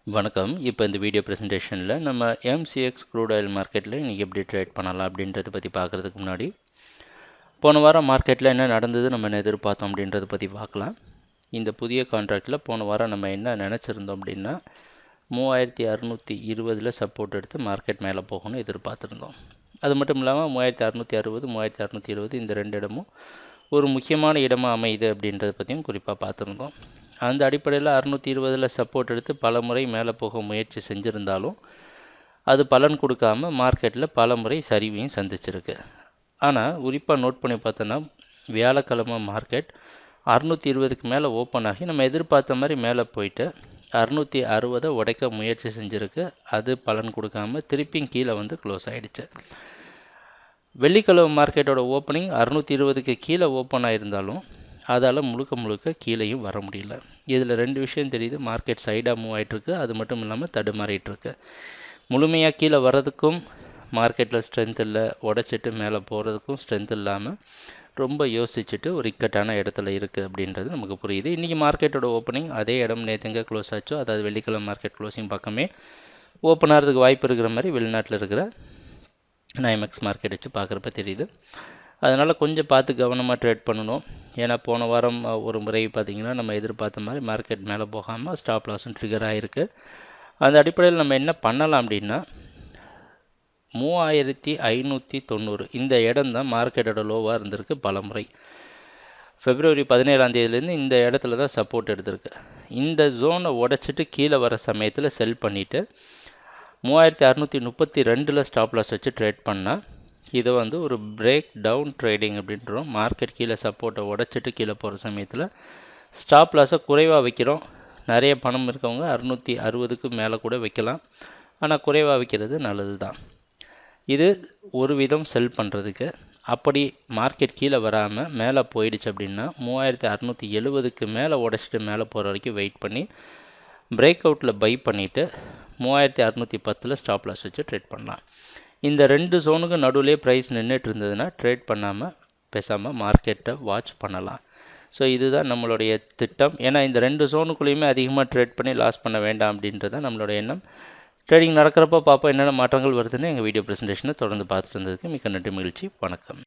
வணக்கம். இப்போ இந்த வீடியோ ப்ரெசன்டேஷனில் நம்ம எம்சிஎக்ஸ் க்ரூட் ஆயில் மார்க்கெட்டில் இன்றைக்கி எப்படி ட்ரேட் பண்ணலாம் அப்படின்றத பற்றி பார்க்குறதுக்கு முன்னாடி போன வாரம் மார்க்கெட்டில் என்ன நடந்தது நம்ம என்ன எதிர்பார்த்தோம் அப்படின்றத பற்றி பார்க்கலாம். இந்த புதிய கான்ட்ராக்டில் போன வாரம் நம்ம என்ன நினச்சிருந்தோம் அப்படின்னா 3620 சப்போர்ட் எடுத்து மார்க்கெட் மேலே போகணும்னு எதிர்பார்த்துருந்தோம். அது மட்டும் இல்லாமல் 3660 3620 இந்த ரெண்டு இடமும் ஒரு முக்கியமான இடமாக அமையுது அப்படின்றத பற்றியும் குறிப்பாக பார்த்துருந்தோம். அந்த அடிப்படையில் 620 சப்போர்ட் எடுத்து பல முறை மேலே போக முயற்சி செஞ்சுருந்தாலும் அது பலன் கொடுக்காம மார்க்கெட்டில் பல முறை சரிவையும் சந்திச்சிருக்கு. ஆனால் குறிப்பாக நோட் பண்ணி பார்த்தோன்னா வியாழக்கிழமை மார்க்கெட் 620க்கு மேலே ஓப்பன் ஆகி நம்ம எதிர்பார்த்த மாதிரி மேலே போயிட்டு 660 உடைக்க முயற்சி செஞ்சுருக்கு. அது பலன் கொடுக்காம திருப்பியும் கீழே வந்து க்ளோஸ் ஆகிடுச்சு. வெள்ளிக்கிழமை மார்க்கெட்டோட ஓப்பனிங் 620க்கு கீழே ஓப்பன் ஆகிருந்தாலும் அதால் முழுக்க கீழேயும் வர முடியல. இதில் ரெண்டு விஷயம் தெரியுது. மார்க்கெட் சைடாக மூவ் ஆகிட்டுருக்கு, அது மட்டும் இல்லாமல் தடுமாறிட்டுருக்கு. முழுமையாக கீழே வர்றதுக்கும் மார்க்கெட்டில் ஸ்ட்ரென்த் இல்லை, உடைச்சிட்டு மேலே போகிறதுக்கும் ஸ்ட்ரென்த் இல்லாமல் ரொம்ப யோசிச்சுட்டு ஒரு இக்கட்டான இடத்துல இருக்குது அப்படின்றது நமக்கு புரியுது. இன்றைக்கி மார்க்கெட்டோட ஓப்பனிங் அதே இடம் நேற்று எங்கே க்ளோஸ் ஆச்சோ, அதாவது வெள்ளிக்கிழமை மார்க்கெட் க்ளோசிங் பக்கமே ஓப்பன் ஆகிறதுக்கு வாய்ப்பு இருக்கிற மாதிரி வெளிநாட்டில் இருக்கிற ஐஎம்எக்ஸ் மார்க்கெட் வச்சு பார்க்குறப்ப தெரியுது. அதனால் கொஞ்சம் பார்த்து கவனமாக ட்ரேட் பண்ணணும். ஏன்னா போன வாரம் ஒரு முறை பார்த்திங்கன்னா நம்ம எதிர்பார்த்த மாதிரி மார்க்கெட் மேலே போகாமல் ஸ்டாப் லாஸும் ட்ரிகர் ஆகிருக்கு. அந்த அடிப்படையில் நம்ம என்ன பண்ணலாம் அப்படின்னா 3590 இந்த இடம் தான் மார்க்கெட்டோட லோவாக இருந்திருக்கு பல முறை. February 17 இந்த இடத்துல தான் சப்போர்ட் எடுத்திருக்கு. இந்த ஜோனை உடைச்சிட்டு கீழே வர சமயத்தில் செல் பண்ணிவிட்டு 3632 ஸ்டாப் லாஸ் வச்சு ட்ரேட் பண்ணால் இதை வந்து ஒரு பிரேக் டவுன் ட்ரேடிங் அப்படின்றோம். மார்க்கெட் கீழே சப்போர்ட்டை உடைச்சிட்டு கீழே போகிற சமயத்தில் ஸ்டாப் லாஸை குறைவாக வைக்கிறோம். நிறைய பணம் இருக்கவங்க 660க்கு மேலே கூட வைக்கலாம். ஆனால் குறைவாக வைக்கிறது நல்லது தான். இது ஒரு விதம் செல் பண்ணுறதுக்கு. அப்படி மார்க்கெட் கீழே வராமல் மேலே போயிடுச்சு அப்படின்னா 3670க்கு மேலே உடைச்சிட்டு மேலே போகிற வரைக்கும் வெயிட் பண்ணி பிரேக் அவுட்டில் பை பண்ணிவிட்டு 3610 ஸ்டாப் லாஸ் வச்சு ட்ரேட் பண்ணலாம். இந்த ரெண்டு ஜோனுக்கு நடுவிலே ப்ரைஸ் நின்றுட்டு இருந்ததுன்னா ட்ரேட் பண்ணாமல் பேசாமல் மார்க்கெட்டை வாட்ச் பண்ணலாம். ஸோ இதுதான் நம்மளுடைய திட்டம். ஏன்னா இந்த ரெண்டு ஜோனுக்குள்ளேயுமே அதிகமாக ட்ரேட் பண்ணி லாஸ் பண்ண வேண்டாம் அப்படின்றது தான் நம்மளோட எண்ணம். ட்ரேடிங் நடக்கிறப்போ பார்ப்போம் என்னென்ன மாற்றங்கள் வருதுன்னு எங்கள் வீடியோ ப்ரெசன்டேஷனை தொடர்ந்து பார்த்துட்டு இருந்ததுக்கு மிக்க நன்றி, மகிழ்ச்சி, வணக்கம்.